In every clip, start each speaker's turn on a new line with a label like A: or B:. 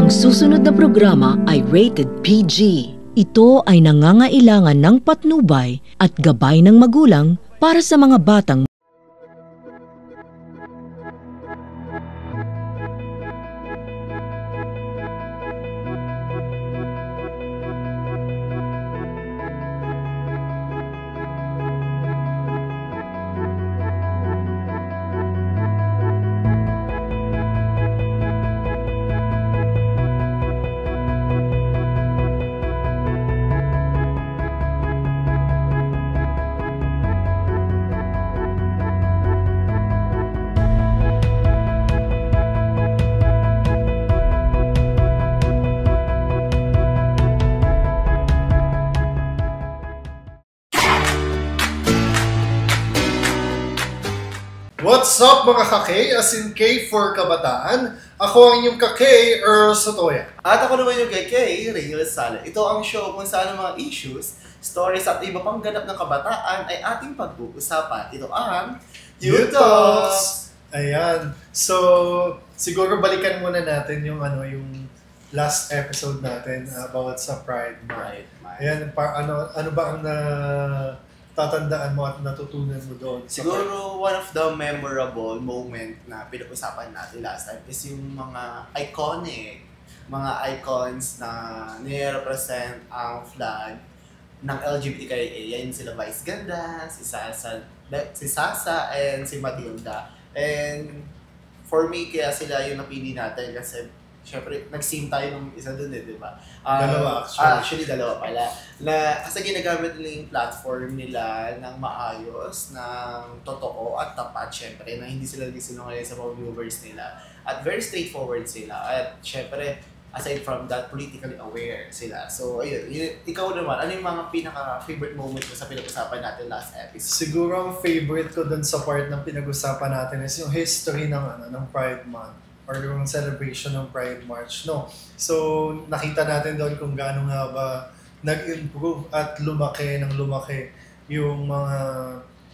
A: Ang susunod na programa ay rated PG. Ito ay nangangailangan ng patnubay at gabay ng magulang para sa mga batang
B: What's up mga ka-K? As in K for Kabataan. Ako ang inyong ka-K, Earl Sotoya.
C: At ako naman yung kay Ray Sala. Ito ang show kung saan ang mga issues, stories at iba pang ganap ng kabataan ay ating pag-uusapan. Ito ang
B: U-Talks! Ayan. So, siguro balikan muna natin yung yung last episode natin about sa Pride Month. Ayan, ano ba ang tatandaan mo at natutunan mo doon?
C: Siguro one of the memorable moment na pinag-usapan natin last time is yung mga mga icons na nire-represent ang flag ng LGBTQIA. Yan sila Vice Ganda, si Sasa, and si Matilda. And for me, kaya sila yung napili natin kasi syempre, nag-sim tayo ng isa dun di ba?
B: Dalawa actually.
C: Actually, dalawa pala. Kasi ginagamit nila yung platform nila ng maayos, ng totoo at tapat, syempre, na hindi sila nagsinungaling sa mga viewers nila. At very straightforward sila. At syempre, aside from that, politically aware sila. So, ayun, ikaw naman, ano yung mga pinaka-favorite moment mo sa pinag-usapan natin last episode?
B: Siguro ang favorite ko dun sa part ng pinag-usapan natin is yung history ng Pride Month or yung celebration ng Pride March, no? So, nakita natin doon kung gaano nga ba nag-improve at lumaki yung mga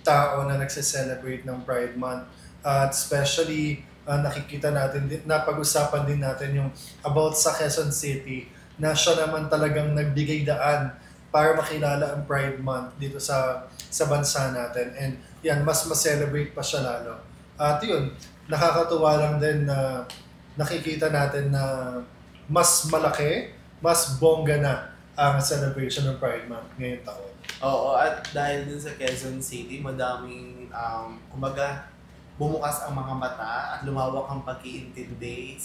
B: tao na nagse-celebrate ng Pride Month. At especially, nakikita natin, napag-usapan din natin yung about sa Quezon City na siya naman talagang nagbigay daan para makilala ang Pride Month dito sa bansa natin. And yan, mas ma-celebrate pa siya lalo. At yun, nakakatuwa lang din na nakikita natin na mas malaki, mas bongga na ang celebration ng Pride Month ngayong taon.
C: Oo, at dahil dun sa Quezon City, madaming, kumbaga, bumukas ang mga mata at lumawak ang pag-iintindi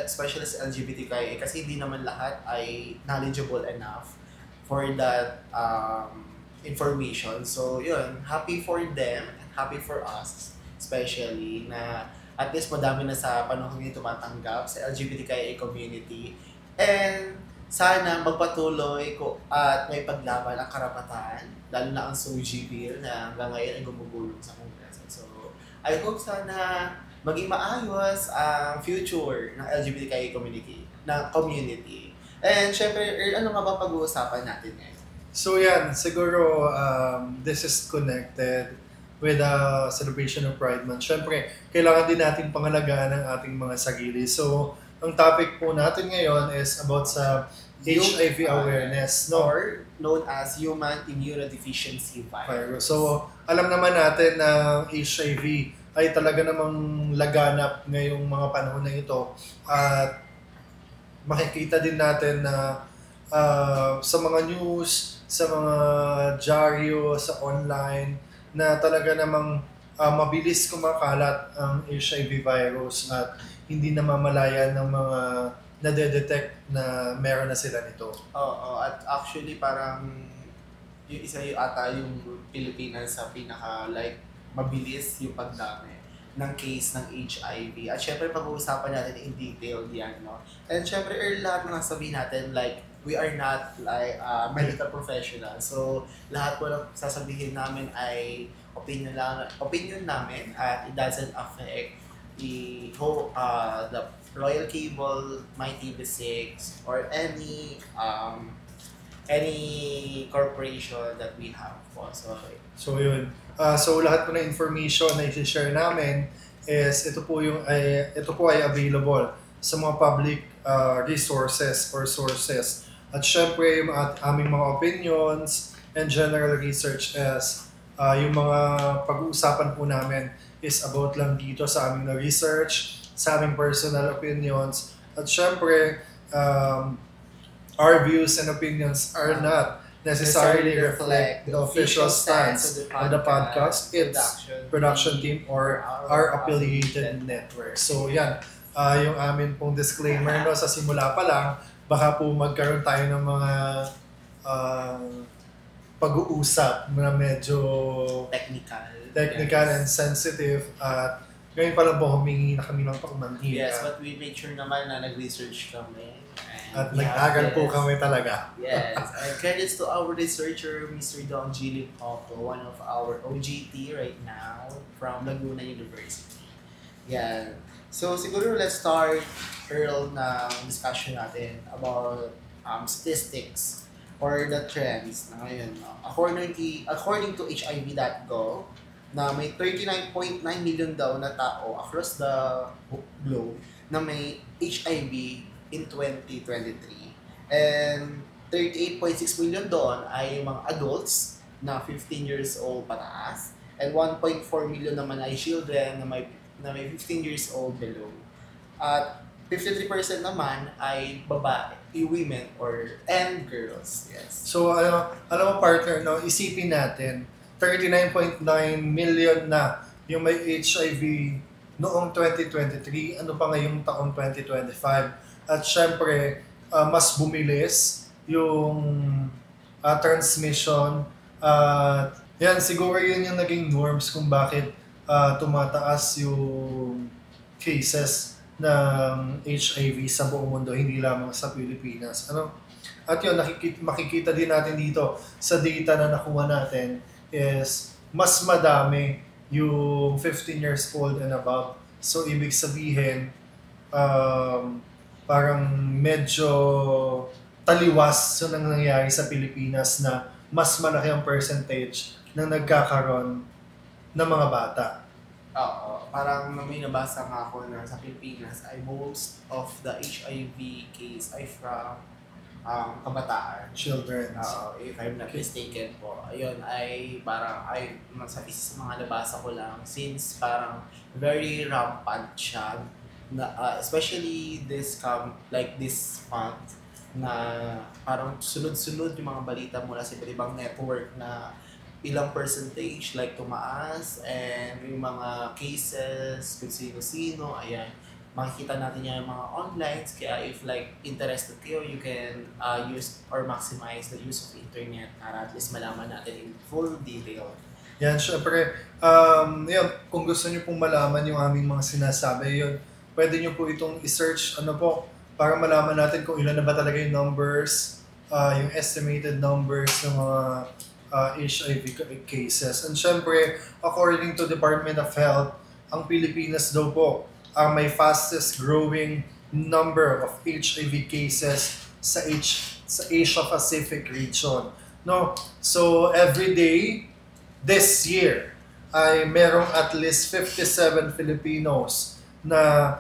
C: especially sa LGBTQIA kasi hindi naman lahat ay knowledgeable enough for that information. So, yun, happy for them and happy for us, especially na at least madami na sa panahon ngayon tumatanggap sa LGBTQIA community. And sana magpatuloy at may paglaban ang karapatan, lalo na ang SOGI bill na hanggang ngayon ay gumugulong sa Kongreso. So, I hope sana maging maayos ang future ng LGBTQIA community. And syempre, ano nga ba pag-uusapan natin ngayon?
B: So yan, siguro this is connected with the celebration of Pride Month. Siyempre, kailangan din natin pangalagaan ang ating mga sarili. So, ang topic po natin ngayon is about sa HIV awareness, no?
C: Or known as Human Immunodeficiency Virus.
B: So, alam naman natin na HIV ay talaga namang laganap ngayong mga panahon na ito. At makikita din natin na sa mga news, sa mga dyaryo, sa online, na talaga namang mabilis kumakalat ang HIV virus at hindi namamalayan ng mga nade-detect na meron na sila nito.
C: Oo, at actually parang yung isa yung yung Pilipinas sa mabilis yung pagdami ng case ng HIV. At syempre pag-uusapan natin in detail yan, no? And syempre lahat na sabihin natin we are not medical professional. So, lahat po ng sasabihin namin ay opinion namin at it doesn't affect the Royal Cable, My TV6, or any corporation that we have po.
B: So yun. So lahat po ng information na i-share namin is ito po ay available sa mga public resources or sources. At syempre, yung aming mga opinions and general research is yung mga pag-uusapan po namin is about lang dito sa aming na-research, sa aming personal opinions. At syempre, our views and opinions are not necessarily reflect the official stance of the podcast, its production team, or our affiliated network. So yan, yung amin pong disclaimer no, sa simula pa lang, baka po magkaroon tayo ng mga pag-uusap na medyo technical
C: yes.
B: and sensitive, at ngayon pa lang po humingi na kami ng pagmanhid.
C: Yes, but we make sure naman na nag-research kami.
B: At nag-aral po kami talaga.
C: Yes, and credits to our researcher, Mr. Don Gili Popo, one of our OGT right now from Laguna University. Yan. So siguro let's start, Earl, ng discussion natin about statistics or the trends na ngayon. No? According to HIV.gov, na may 39.9 million daw na tao across the globe na may HIV in 2023. And 38.6 million doon ay mga adults na 15 years old pataas. And 1.4 million naman ay children na may 15 years old below. At 53% naman ay babae, women and girls. Yes.
B: So alam mo partner, no, isipin natin 39.9 million na yung may HIV noong 2023, ano pa ngayong taong 2025. At syempre, mas bumilis yung transmission. Yan, siguro yun yung naging norms kung bakit tumataas yung cases ng HIV sa buong mundo, hindi lamang sa Pilipinas. At yun, makikita din natin dito sa data na nakuha natin is mas madami yung 15 years old and above. So, ibig sabihin, parang medyo taliwas sa nangyayari sa Pilipinas na mas malaki ang percentage na nagkakaroon ng mga bata.
C: Oo, parang may nabasa nga ako na sa Pilipinas ay most of the HIV case ay from kabataan.
B: Children.
C: If I'm not mistaken po. Ayun, ay parang, sa isa sa mga nabasa ko lang, since parang very rampant siya, na, especially this month, na parang sunod-sunod yung mga balita mula sa iba't ibang network na ilang percentage like tumaas, and yung mga cases, kung sino-sino, ayan, makikita natin yan yung mga online. Kaya if like interested kayo, you can use or maximize the use of internet para at least malaman natin in full detail.
B: Yan, syempre, yun, kung gusto nyo pong malaman yung aming mga sinasabi, yun, pwede nyo po itong i-search, para malaman natin kung ilan na ba talaga yung numbers, yung estimated numbers ng mga HIV cases. And syempre, according to Department of Health, ang Pilipinas daw po ang may fastest growing number of HIV cases sa Asia Pacific region. No? So every day this year ay merong at least 57 Filipinos na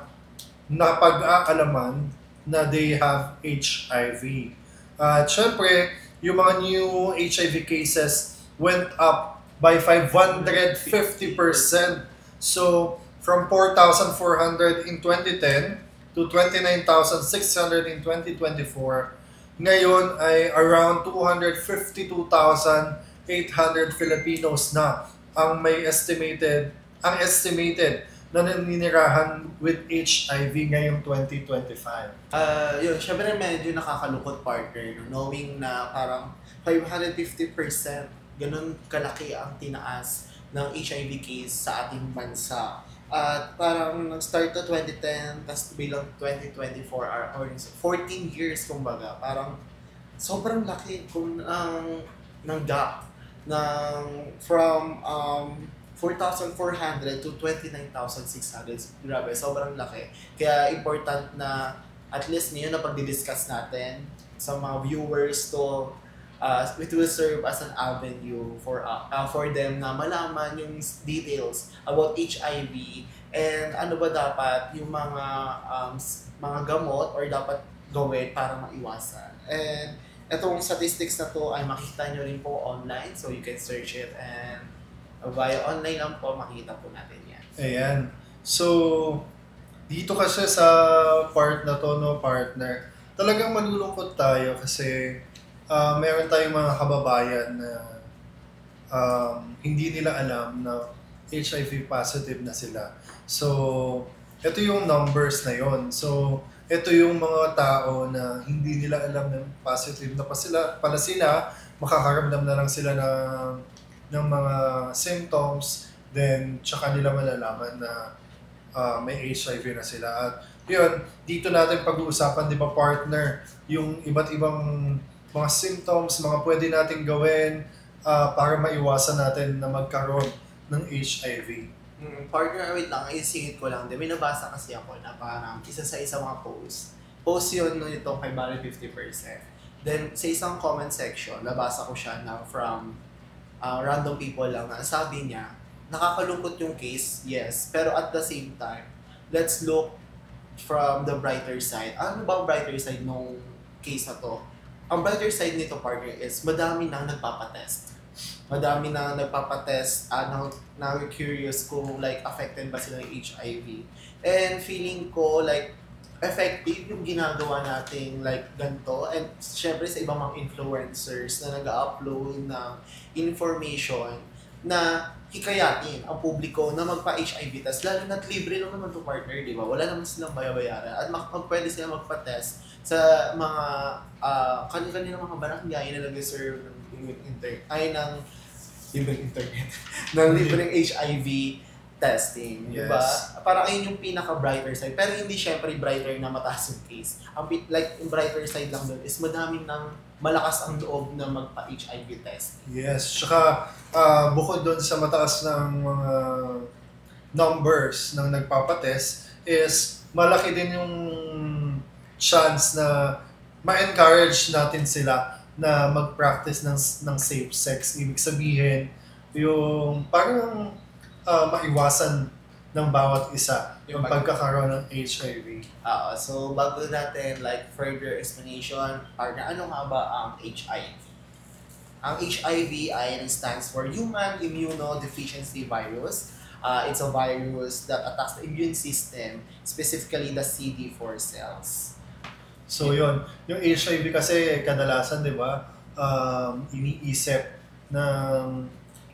B: napag-aalaman na they have HIV. At syempre, yung mga new HIV cases went up by 550%. So from 4,400 in 2010 to 29,600 in 2024, ngayon ay around 252,800 Filipinos na ang estimated na naninirahan with HIV ngayong 2025.
C: Yun, syempre medyo nakakalungkot, partner, knowing na parang 550% ganun kalaki ang tinaas ng HIV case sa ating bansa. At parang nag-start to 2010, tapos bilang 2024 or 14 years kumbaga, parang sobrang laki kung ng gap from 4,400 to 29,600. Grabe, sobrang laki. Kaya important na at least ngayon na pagdi-discuss natin sa mga viewers to it will serve as an avenue for them na malaman yung details about HIV And ano ba dapat yung mga gamot or dapat gawin para maiwasan. And itong statistics na to ay makita nyo rin po online, so you can search it, and via online lang po makikita po natin yan.
B: Ayan. So, dito kasi sa part na to, no, partner, talagang malulungkot tayo kasi meron tayong mga kababayan na hindi nila alam na HIV positive na sila. So, ito yung numbers na yon. So, ito yung mga tao na hindi nila alam na positive na pala sila, makakaramdam na lang sila ng mga symptoms, then tsaka nila malalaman na may HIV na sila. At yun, dito natin pag-uusapan, di ba partner, yung iba't ibang mga symptoms, mga pwede natin gawin para maiwasan natin na magkaroon ng HIV.
C: Partner, wait lang, isingit ko lang din. May nabasa kasi ako na parang isa sa mga post. Post yun nitong kay Barry 50%. Then, sa isang comment section, nabasa ko siya na from random people lang na sabi niya, nakakalungkot yung case, yes. Pero at the same time, let's look from the brighter side. Ano ba ang brighter side nung case na to? Ang brighter side nito, partner, is madami nang nagpapatest. Madami na nagpapatest, na curious kung like affected ba sila ng HIV. And feeling ko like effective yung ginagawa nating like ganito. And syempre sa ibang mga influencers na nag-upload ng information na hikayatin ang publiko na magpa-HIV test. Lalo na't libre lang naman to partner, di ba? Wala naman silang bayabayaran. At pwede sila magpa-test sa mga kanilang mga barangay na nag-serve ng internet ng libreng HIV testing,
B: Yes.
C: di ba? Parang ayun yung pinaka-brighter side. Pero hindi syempre brighter na mataas yung case. Yung brighter side lang doon is madaming nang malakas ang loob na magpa-HIV test.
B: Yes, tsaka bukod doon sa mataas ng mga numbers ng nagpapatest is malaki din yung chance na ma-encourage natin sila na mag-practice ng safe sex. Ibig sabihin, yung parang maiwasan ng bawat isa yung pagkakaroon ng HIV.
C: So bago natin like further explanation, partner, ano nga ba ang HIV? Ang HIV ay stands for Human Immunodeficiency Virus. It's a virus that attacks the immune system, specifically the CD4 cells.
B: So yun, yung HIV kasi kadalasan, di ba, iniisip ng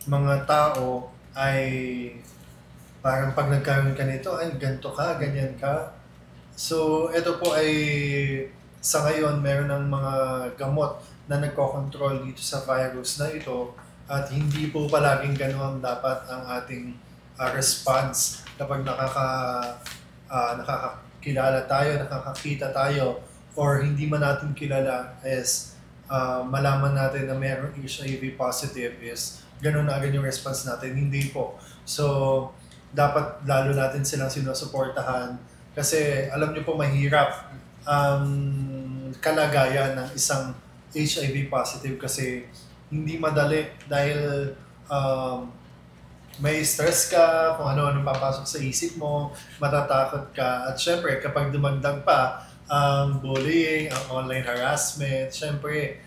B: mga tao ay parang pag nagkaroon ka nito, ay ganito ka, ganyan ka. So ito po ay sa ngayon meron ng mga gamot na nagko-control dito sa virus na ito at hindi po palaging ganoon dapat ang ating response kapag nakakakilala tayo, nakakakita tayo, or hindi man natin kilala is malaman natin na mayroong HIV positive is ganun na agad yung response natin. Hindi po. So, dapat lalo natin silang sinusuportahan kasi alam niyo po mahirap ang kalagayan ng isang HIV positive kasi hindi madali dahil may stress ka, kung ano-ano papasok sa isip mo, matatakot ka, at syempre kapag dumagdag pa ang bullying, ang online harassment, syempre,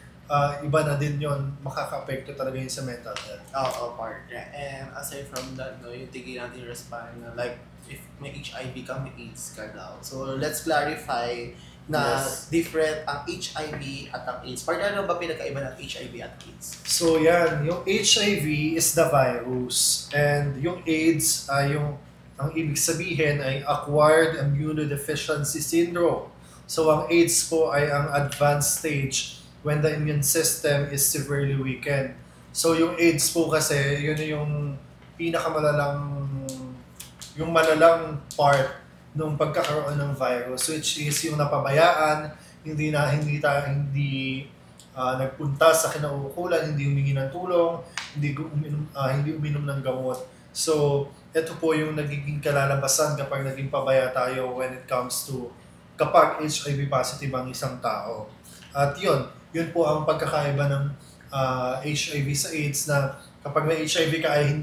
B: iba na din yon, makaka-apekto talaga yun sa mental health.
C: Oo, partner. And aside from that, no, yung tigil natin respond na like, if may HIV ka, may AIDS ka daw. So, let's clarify na different ang HIV at ang AIDS. Partner, ano ba pinagkaiba ng HIV at AIDS?
B: So, yan. Yung HIV is the virus. And yung AIDS ay ang ibig sabihin ay Acquired Immunodeficiency Syndrome. So, ang AIDS po ay ang advanced stage when the immune system is severely weakened. So, yung AIDS po kasi, yun yung yung malalang part ng pagkakaroon ng virus, which is yung napabayaan, hindi nagpunta sa kinauukulan, hindi humingi ng tulong, hindi uminom ng gamot. So, ito po yung nagiging kalalabasan kapag naging pabaya tayo when it comes to kapag HIV positive ang isang tao. At yun po ang pagkakaiba ng HIV sa AIDS na kapag may HIV ka ay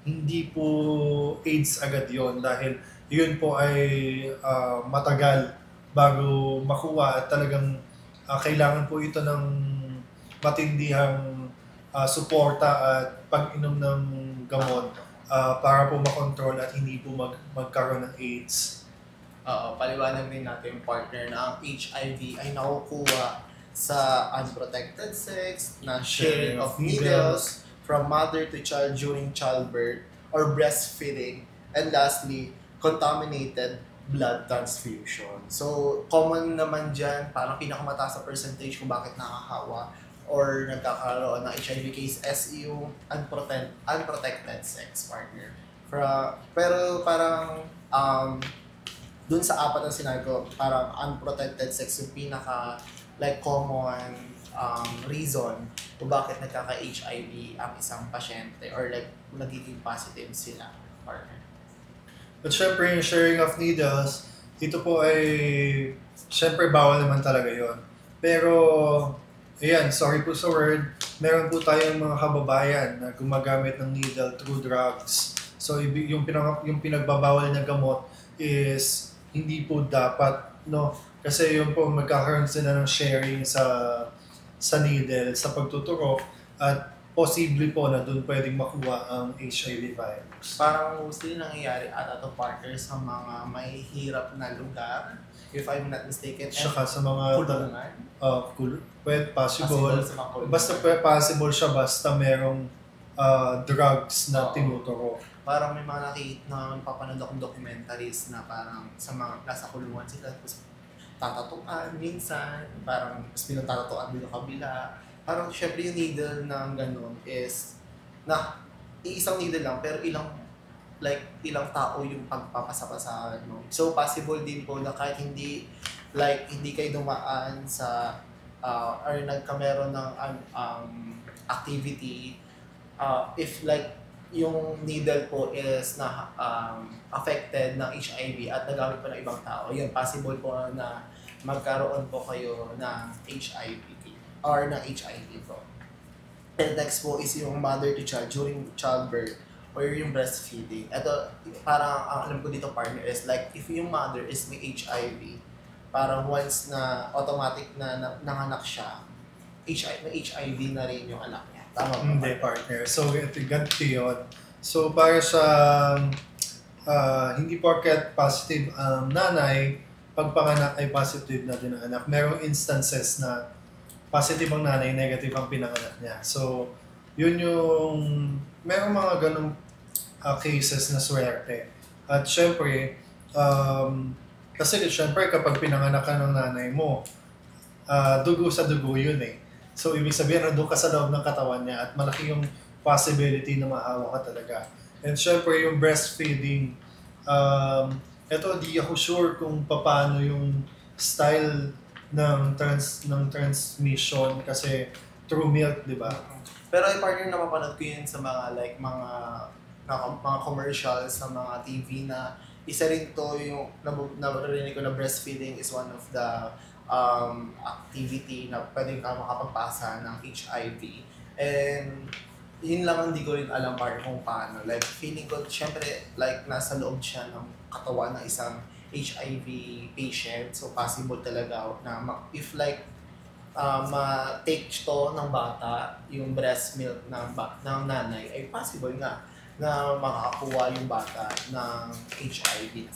B: hindi po AIDS agad yon dahil yun po ay matagal bago makuha at talagang kailangan po ito ng matindihang suporta at pag-inom ng gamot para po makontrol at hindi po magkaroon ng AIDS.
C: Paliwanag din natin yung partner na ang HIV ay nakukuha sa unprotected sex, na sharing of needles from mother to child during childbirth or breastfeeding, and lastly, contaminated blood transfusion. So, common naman dyan, parang pinakamataas sa percentage kung bakit nakakahawa or nagkakaroon ng HIV case as yung unprotected sex partner. Pero parang dun sa apat na sinabi ko, parang unprotected sex yung pinaka common reason kung bakit nagkaka-HIV ang isang pasyente or nagiging positive sila partner.
B: But syempre yung sharing of needles, ito po ay syempre bawal naman talaga yon. Pero ayan, sorry po sa word, meron po tayong mga kababayan na gumagamit ng needle through drugs. So yung pinagbabawal na gamot is hindi po dapat, no? Kasi yun po magkakaroon sila ng sharing sa needle, sa pagtuturok, at posible po na doon pwedeng makuha ang HIV virus.
C: Parang mostly nangyayari ata to partner sa mga may hirap na lugar, if I'm not mistaken.
B: Saka sa mga
C: kulungan.
B: Possible. Basta possible siya basta merong drugs na tinuturo.
C: Parang may mga napapanood akong documentaries na parang sa mga nasa kulungan sila, tapos tatatuan minsan, parang tapos pinagtatatuan dito kabila. Parang syempre yung needle na gano'n is na iisang needle lang pero ilang tao yung pagpapasapasahan mo. So possible din po na kahit hindi kayo dumaan sa or nagkameron ng activity, if yung needle po is na affected ng HIV at nagamit po ng ibang tao, yun possible po na magkaroon po kayo ng HIV or ng HIV po. And next po is yung mother to child during childbirth or yung breastfeeding. Ito, parang ang alam ko dito partner is if yung mother is may HIV, parang once na automatic na nanganak siya, may HIV na rin yung anak niya. Tama ba?
B: Hindi partner. So ganito yun. So para sa hindi porket positive ang nanay, pagpanganak ay positive na din ang anak. Merong instances na positive ang nanay, negative ang pinanganak niya. So, yun yung, merong mga ganong cases na swerte. At syempre, kasi syempre kapag pinanganak ka ng nanay mo, dugo sa dugo yun eh. So, ibig sabihin, nandun ka sa loob ng katawan niya at malaki yung possibility na maawa ka talaga. And syempre, yung breastfeeding, eto, di ako sure kung paano yung style ng transmission kasi through milk, di ba?
C: Pero yung partner na mapanood ko yun sa mga mga commercials sa mga TV na isa rin to yung narinig ko na breastfeeding is one of the activity na pwedeng ka makapagpasa ng HIV. And yun lang hindi ko rin alam partner kung paano. Feeling ko, syempre, nasa loob siya ng katawan ng isang HIV patient. So, possible talaga na if ma-take to ng bata, yung breast milk ng nanay, ay possible nga na makakakuha yung bata ng HIV.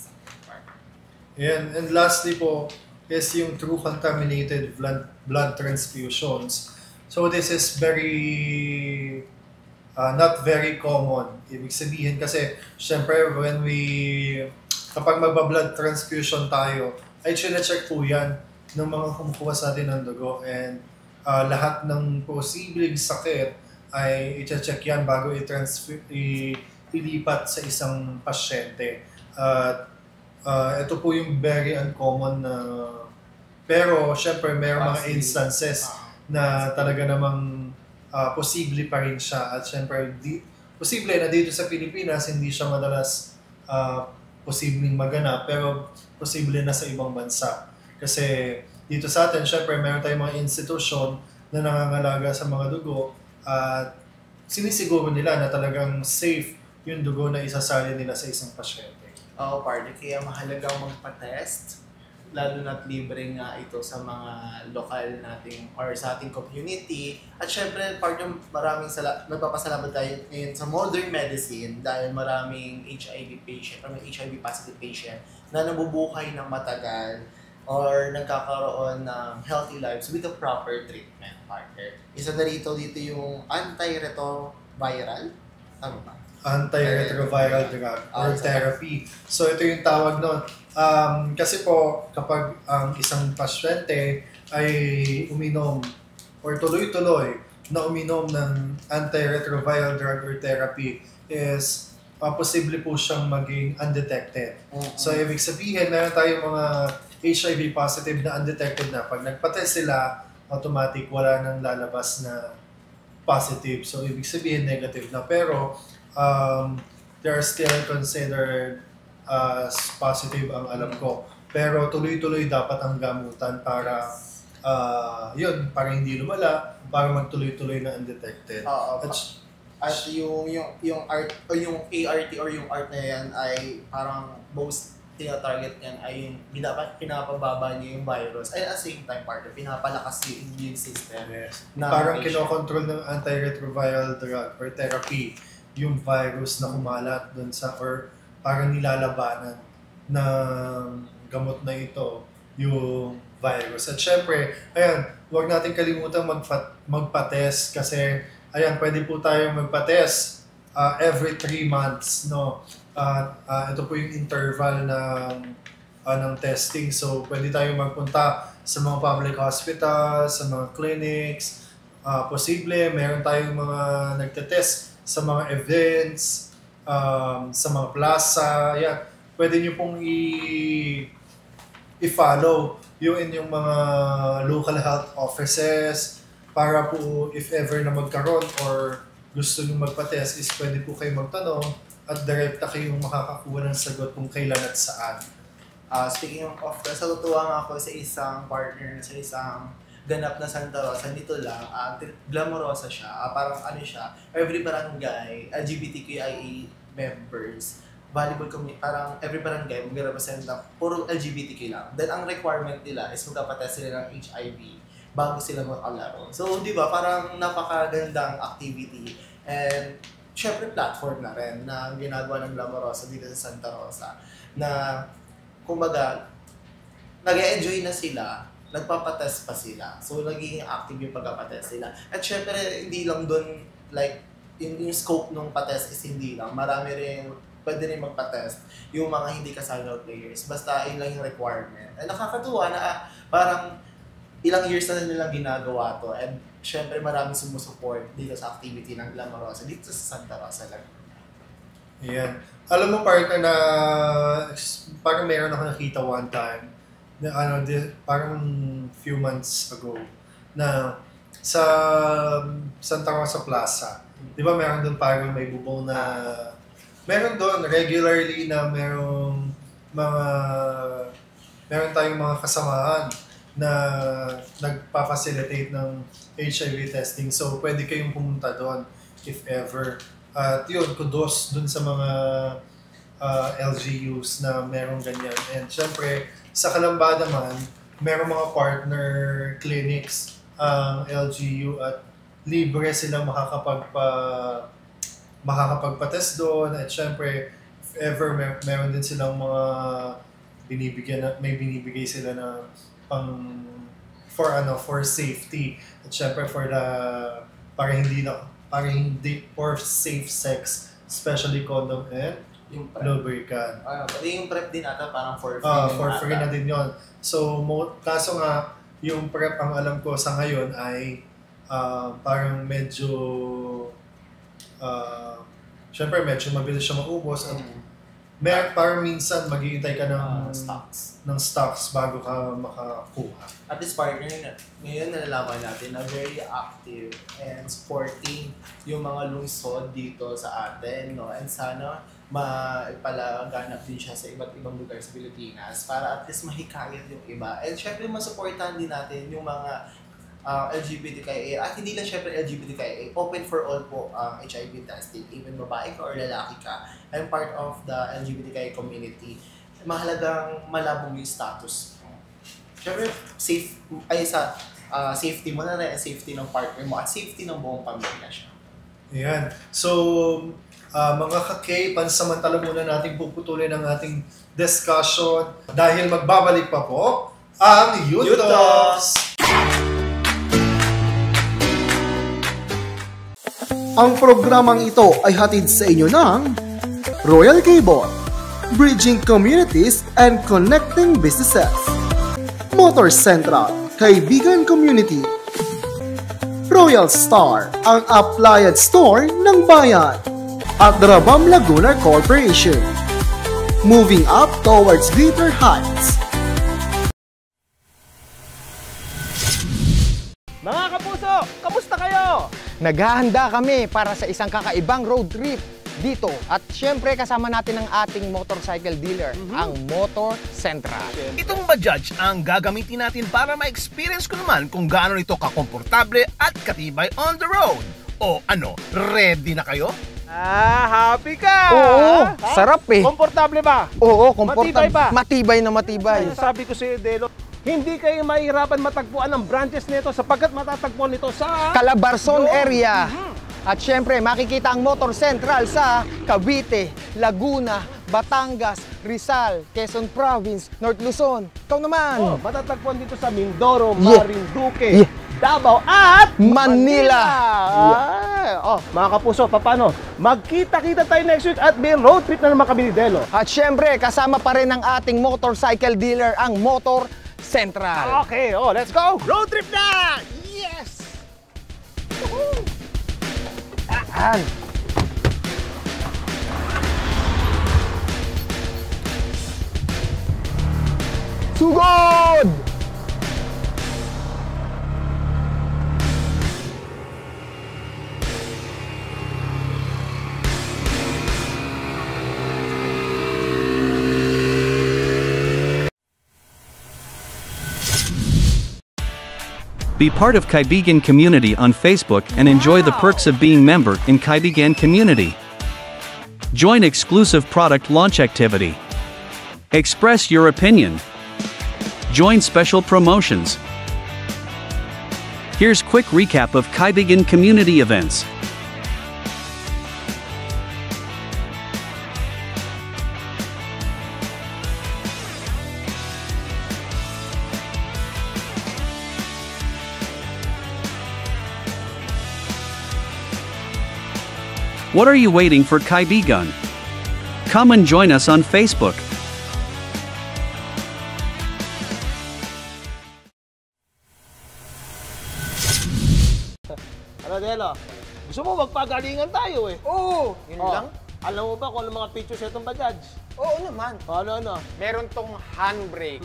B: Yeah, and lastly po is yung true contaminated blood transfusions. So, this is very not very common. Ibig sabihin kasi, syempre, kapag magba-blood transfusion tayo, ay chine-check po yan ng mga kumukuha sa atin ng dugo, and lahat ng posibleng sakit ay i-check yan bago ilipat sa isang pasyente. Ito po yung very uncommon na pero syempre mayroong mga instances na talaga namang posible pa rin siya, at syempre posible na dito sa Pilipinas hindi siya madalas posibleng maganap, pero posible na sa ibang bansa. Kasi dito sa atin, syempre, meron tayong mga institusyon na nangangalaga sa mga dugo at sinisiguro nila na talagang safe yung dugo na isasali nila sa isang pasyente.
C: Oo, partner. Kaya mahalagang magpa-test. Lalo na't libre nga ito sa mga lokal nating or sa ating community. At syempre, partner, nagpapasalamat tayo ngayon sa modern medicine dahil maraming HIV patient or may HIV positive patient na nabubuhay ng matagal or nagkakaroon ng healthy lives with the proper treatment, partner. Isa na dito yung antiretroviral. Tama ba?
B: Antiretroviral drug or therapy. So ito yung tawag nun. Kasi po, kapag ang isang pasyente ay uminom or tuloy-tuloy na uminom ng antiretroviral drug or therapy is posible po siyang maging undetected. So ibig sabihin, meron tayong mga HIV positive na undetected na. Pag nagpa-test sila, automatic wala nang lalabas na positive. So ibig sabihin, negative na. Pero they are still considered as positive ang alam ko. Pero tuloy-tuloy dapat ang gamutan para para hindi lumala, para magtuloy-tuloy na undetected.
C: At yung ART o yung ART or yung ART na yan ay parang most tina-target niyan ay yung pinapababa niya yung virus. Ay at the same time, partner, pinapalakas yung immune system.
B: Yes. Parang kinokontrol ng antiretroviral drug or therapy yung virus na kumalat dun sa or parang nilalabanan ng gamot na ito yung virus. At syempre, ayan, huwag natin kalimutan magpa-test kasi ayan, pwede po tayo magpa-test every 3 months, no? Ito po yung interval ng testing. So, pwede tayong magpunta sa mga public hospitals, sa mga clinics. Posible, meron tayong mga nagtetest sa mga events, sa mga plaza. Yan. Pwede nyo pong i-follow yung inyong mga local health offices para po if ever na magkaroon or gusto nyo magpa-test is pwede po kayo magtanong at direkta kayong makakakuha ng sagot kung kailan at saan.
C: Speaking of that, natutuwa nga ako sa isang partner, sa isang ganap na Santa Rosa. Dito lang, glamorosa siya. Parang siya, every barangay, LGBTQIA members, volleyball community, parang every barangay, mag-represent na puro LGBTQ lang. Then ang requirement nila is magpapatest sila ng HIV bago sila makalaro. So, di ba, parang napakagandang activity. And syempre platform na rin na ginagawa ng Glamorosa dito sa Santa Rosa na kumbaga nag-enjoy na sila, nagpapatest pa sila. So naging active yung pagpapatest nila. At syempre hindi lang doon like yung scope ng patest is hindi lang. Marami rin pwede rin magpatest yung mga hindi kasali players. Basta yun lang yung requirement. And nakakatuwa na parang ilang years na nilang ginagawa to and syempre maraming sumusupport dito sa activity ng Glamorosa dito sa Santa Rosa lang.
B: Ayan. Alam mo, partner, na parang meron ako nakita one time na parang few months ago na sa Santa Rosa Plaza. Di ba meron doon parang may bubong na meron doon regularly na meron tayong mga kasamahan na nagpa-facilitate ng HIV testing. So, pwede kayong pumunta doon if ever. At yun, kudos doon sa mga LGUs na meron ganyan. And syempre, sa Calamba naman, meron mga partner clinics ang LGU at libre sila makakapagpa-test doon. At syempre, if ever meron din silang mga may binibigay sila na for safety at syempre para hindi for safe sex, especially condom and
C: yung
B: lubricant.
C: Yung PrEP din ata parang for free.
B: For free na din yon. So kaso nga yung PrEP ang alam ko sa ngayon ay parang medyo syempre medyo mabilis siya maubos at parang minsan maghihintay ka ng stocks bago ka makakuha.
C: At this partner, ngayon nalalaman natin na very active and supporting yung mga lungsod dito sa atin, no? And sana maipalaganap din siya sa iba't ibang lugar sa Pilipinas para at least mahikayat yung iba. And syempre, masuportahan din natin yung mga LGBTQIA, at hindi lang syempre LGBTQIA, open for all po ang HIV testing, even babae ka or lalaki ka, I'm part of the LGBTQIA community. Mahalagang malabong yung status. Syempre, safety mo na rin, safety ng partner mo, at safety ng buong pamilya siya.
B: Ayan. So, mga ka-K, pansamantala muna natin puputulin ang ating discussion dahil magbabalik pa po ang Youth Talks!
D: Ang programang ito ay hatid sa inyo ng Royal Cable, Bridging Communities and Connecting Businesses, Motor Central, Kaibigan Community, Royal Star, ang appliance store ng bayan, at Rabam Laguna Corporation, moving up towards greater heights.
E: Mga kapuso, kamusta kayo?
F: Naghahanda kami para sa isang kakaibang road trip dito. At syempre kasama natin ang ating motorcycle dealer, ang Motor Central.
E: Itong Bajaj ang gagamitin natin para ma-experience ko naman kung gaano ito kakomportable at katibay on the road. O ano, ready na kayo? Happy ka!
F: Oo, sarap eh.
E: Komportable ba?
F: Oo, komportable.
E: Matibay ba?
F: Matibay na matibay.
E: Sabi ko sa iyo, Delo, hindi kayo mahirapan matagpuan ang branches nito sapagkat matatagpuan nito sa
F: Calabarzon area. At syempre, makikita ang Motor Central sa Cavite, Laguna, Batangas, Rizal, Quezon Province, North Luzon. Ikaw naman!
E: matatagpuan dito sa Mindoro,
F: Yeah.
E: Marinduque, Davao at
F: Manila.
E: Mga kapuso, paano? Magkita-kita tayo next week at may road trip na naman kami ni Delo.
F: At syempre, kasama pa rin ang ating motorcycle dealer, ang Motor Central.
E: Okay, let's go! Road trip na! Yes!
F: Yan. Sugod!
G: Be part of Kaibigan Community on Facebook and enjoy the perks of being member in Kaibigan Community. Join exclusive product launch activity. Express your opinion. Join special promotions. Here's quick recap of Kaibigan Community events. What are you waiting for, Kaibigan? Come and join us on Facebook.
E: Ano, Delo? Gusto mo magpagalingan tayo eh.
F: Oo, yun lang.
E: Alam mo ba kung ano mga features itong Bajaj?
F: Oo naman.
E: Ano?
F: Meron tong handbrake.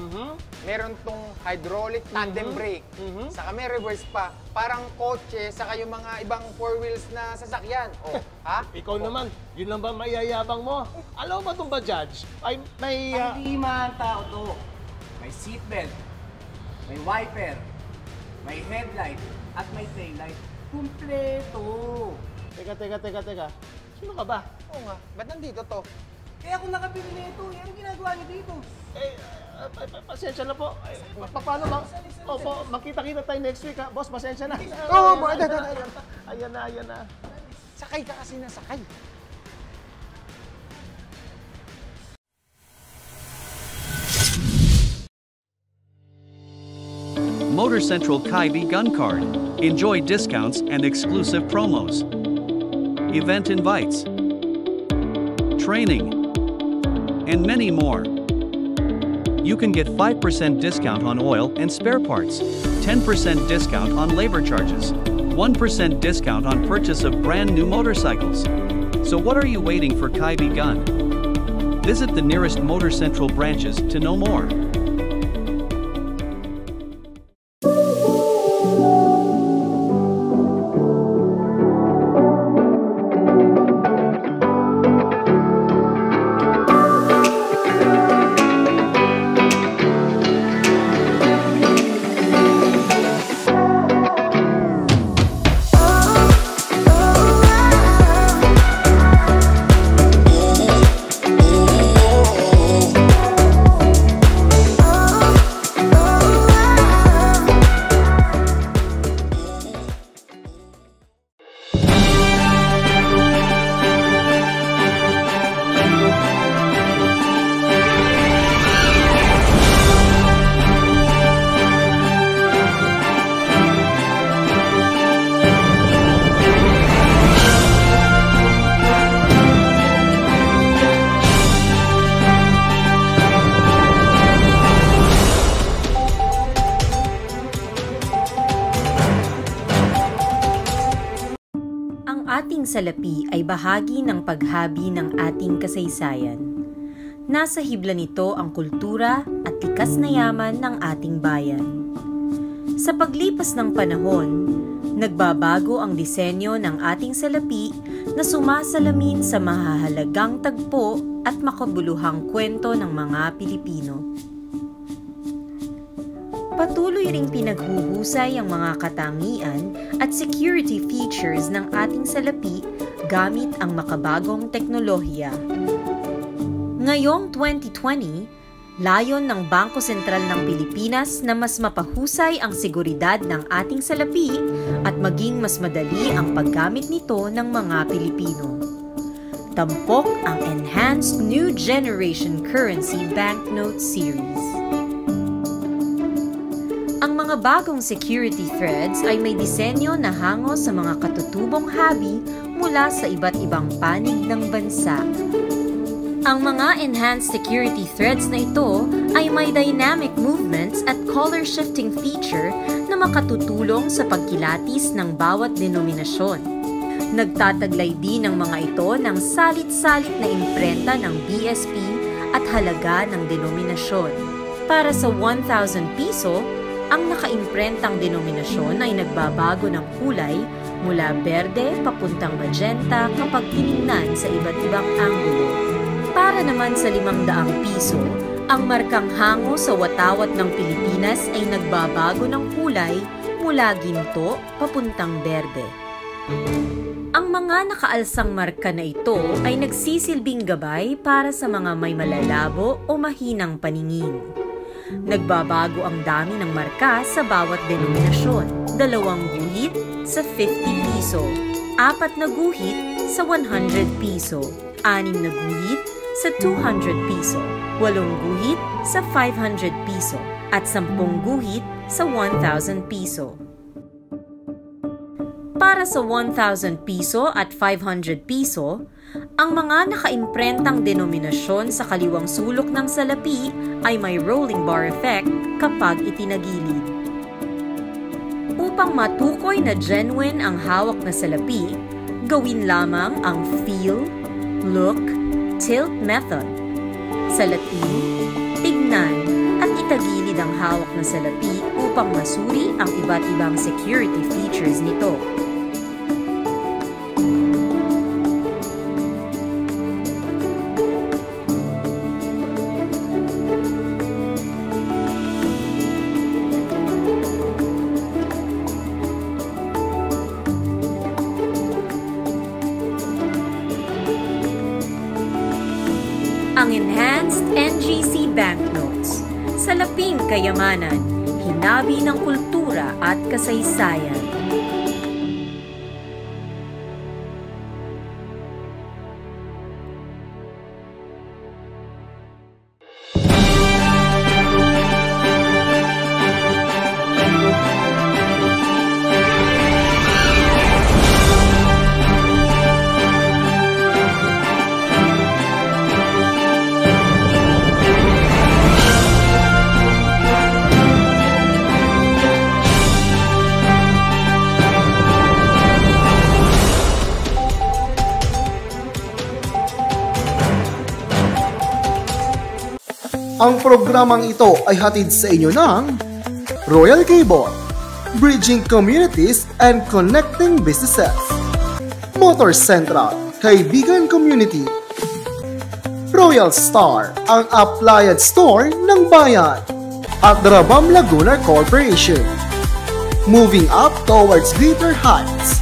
F: Meron tong hydraulic tandem brake. Saka may reverse pa. Parang kotse, saka yung mga ibang four wheels na sasakyan. Oh, ha?
E: Ikaw naman, yun lang ba maiyayabang mo? Alam mo ba itong Bajaj? Ay, may...
H: Pang-lima ang tao to. May seatbelt, may wiper, may headlight, at may taillight. Kumpleto!
E: Teka. Sino ka ba?
F: Oo nga. Ba't nandito to?
H: Kaya kung nakabili na ito, yan ang ginagawa niyo dito.
E: Pasensya na po. Paano ba? Opo, makita-kita tayo next week ha. Boss, pasensya na.
F: Oo,
E: Ayan na.
F: Sakay ka kasi nasakay.
G: Motor Central Kaibigan Card. Enjoy discounts and exclusive promos. Event invites. Training. And many more. You can get 5% discount on oil and spare parts, 10% discount on labor charges, 1% discount on purchase of brand new motorcycles. So what are you waiting for, Kaibigan? Visit the nearest Motor Central branches to know more.
I: ating salapi ay bahagi ng paghabi ng ating kasaysayan. Nasa hibla nito ang kultura at likas na yaman ng ating bayan. Sa paglipas ng panahon, nagbabago ang disenyo ng ating salapi na sumasalamin sa mahahalagang tagpo at makabuluhang kwento ng mga Pilipino. Patuloy ring pinaghuhusay ang mga katangian at security features ng ating salapi gamit ang makabagong teknolohiya. Ngayong 2020, layon ng Bangko Sentral ng Pilipinas na mas mapahusay ang seguridad ng ating salapi at maging mas madali ang paggamit nito ng mga Pilipino. Tampok ang Enhanced New Generation Currency Banknote Series. Ang mga bagong security threads ay may disenyo na hango sa mga katutubong habi mula sa iba't ibang panig ng bansa. Ang mga enhanced security threads na ito ay may dynamic movements at color shifting feature na makatutulong sa pagkilatis ng bawat denominasyon. Nagtataglay din ang mga ito ng salit-salit na imprenta ng BSP at halaga ng denominasyon. Para sa 1,000 piso, ang nakaimprentang denominasyon ay nagbabago ng kulay mula berde papuntang magenta kapag tiningnan sa iba't ibang anggulo. Para naman sa 500 piso, ang markang hango sa watawat ng Pilipinas ay nagbabago ng kulay mula ginto papuntang berde. Ang mga nakaalsang marka na ito ay nagsisilbing gabay para sa mga may malalabo o mahinang paningin. Nagbabago ang dami ng marka sa bawat denominasyon. 2 guhit sa 50 piso, 4 na guhit sa 100 piso, 6 na guhit sa 200 piso, 8 guhit sa 500 piso, at 10 guhit sa 1,000 piso. Para sa 1,000 piso at 500 piso, ang mga nakaimprentang denominasyon sa kaliwang sulok ng salapi ay may rolling bar effect kapag itinagilid. Upang matukoy na genuine ang hawak na salapi, gawin lamang ang feel, look, tilt method. Salatin, tignan, at itagilid ang hawak na salapi upang masuri ang iba't ibang security features nito. Ang Enhanced NGC Banknotes, salaping kayamanan, hinabi ng kultura at kasaysayan.
D: Ang programang ito ay hatid sa inyo ng Royal Cable, Bridging Communities and Connecting Businesses, Motor Central, Kaibigan Community, Royal Star, ang appliance store ng bayan, at Rabam Laguna Corporation. Moving up towards greater heights.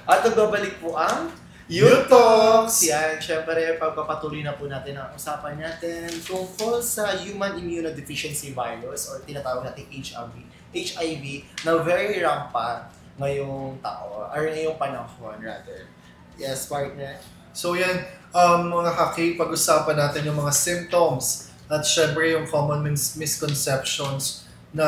C: At nagbabalik po ang U-Talks! Yan, syempre, pagpapatuloy na po natin ang usapan natin tungkol sa Human Immunodeficiency Virus or tinatawag natin HIV na very rampant ngayong tao, or ngayong panahon rather. Yes, partner?
B: So yan, mga kaki, pag-usapan natin yung mga symptoms at syempre yung common misconceptions na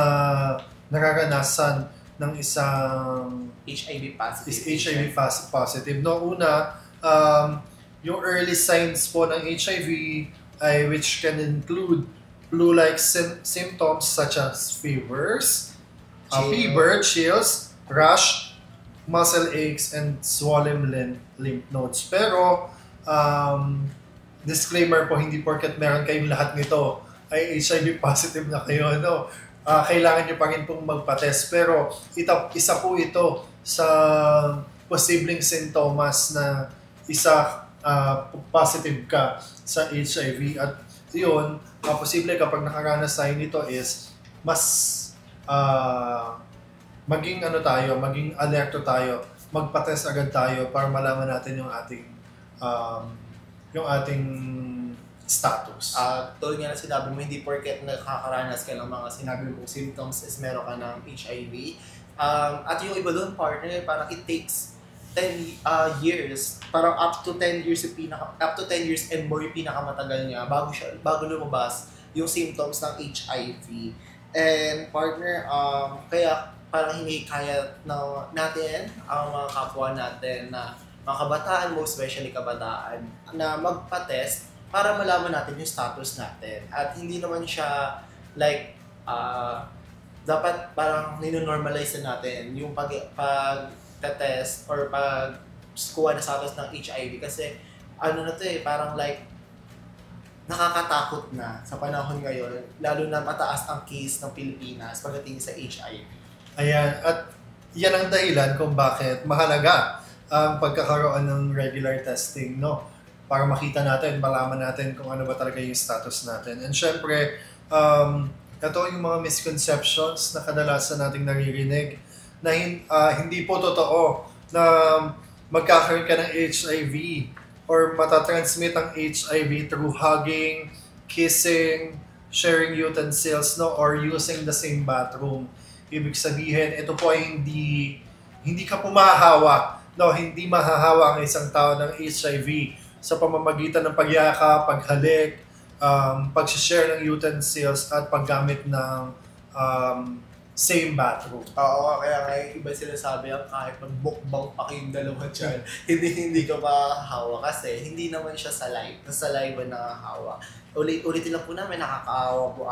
B: nararanasan ng isang
C: HIV positive.
B: HIV positive. No, una, yung early signs po ng HIV ay which can include flu-like symptoms such as fevers, fever, chills, rash, muscle aches, and swollen lymph nodes. Pero, disclaimer po, hindi porket meron kayong lahat nito ay HIV positive na kayo. No? Kailangan nyo pa rin pong magpa-test. Pero isa po ito sa posibleng sintomas na positive ka sa HIV. At yun, posible kapag nakaranas tayo nito is mas maging alerto tayo, magpa-test agad tayo para malaman natin yung ating status.
C: Tulad nga na sinabi mo, hindi porket nakakaranas ka ng mga sinabi mong symptoms is meron ka ng HIV. At yung iba doon, partner, parang it takes 10 years, parang up to 10 years and more yung pinakamatagal niya bago lumabas yung symptoms ng HIV. And partner, kaya parang hinihikayat natin ang mga kapwa natin na mga kabataan, most especially kabataan, na magpa-test para malaman natin yung status natin. At hindi naman siya like, dapat parang nino-normalize natin yung pag-test or pag-kuha na status ng HIV kasi ano na to parang like nakakatakot na sa panahon ngayon, lalo na mataas ang case ng Pilipinas pagdating sa HIV.
B: Ayan, at yan ang dahilan kung bakit mahalaga ang pagkakaroon ng regular testing, no? Para makita natin, malaman natin kung ano ba talaga yung status natin. And syempre, ito yung mga misconceptions na kadalasan nating naririnig na hindi po totoo na magkakaroon ka ng HIV or matatransmit ang HIV through hugging, kissing, sharing utensils, no, or using the same bathroom. Ibig sabihin, ito po ay hindi ka po mahahawa, no, hindi mahahawa ang isang tao ng HIV sa pamamagitan ng pagyakap, paghalik, pag-share ng utensils at paggamit ng same bathroom.
C: Oo, kaya iba sila sabi kahit magbukbang pa kayong dalawa dyan, hindi ka mahahawa kasi hindi naman siya saliva na hawa. Ulitin lang po namin, nakakaawa po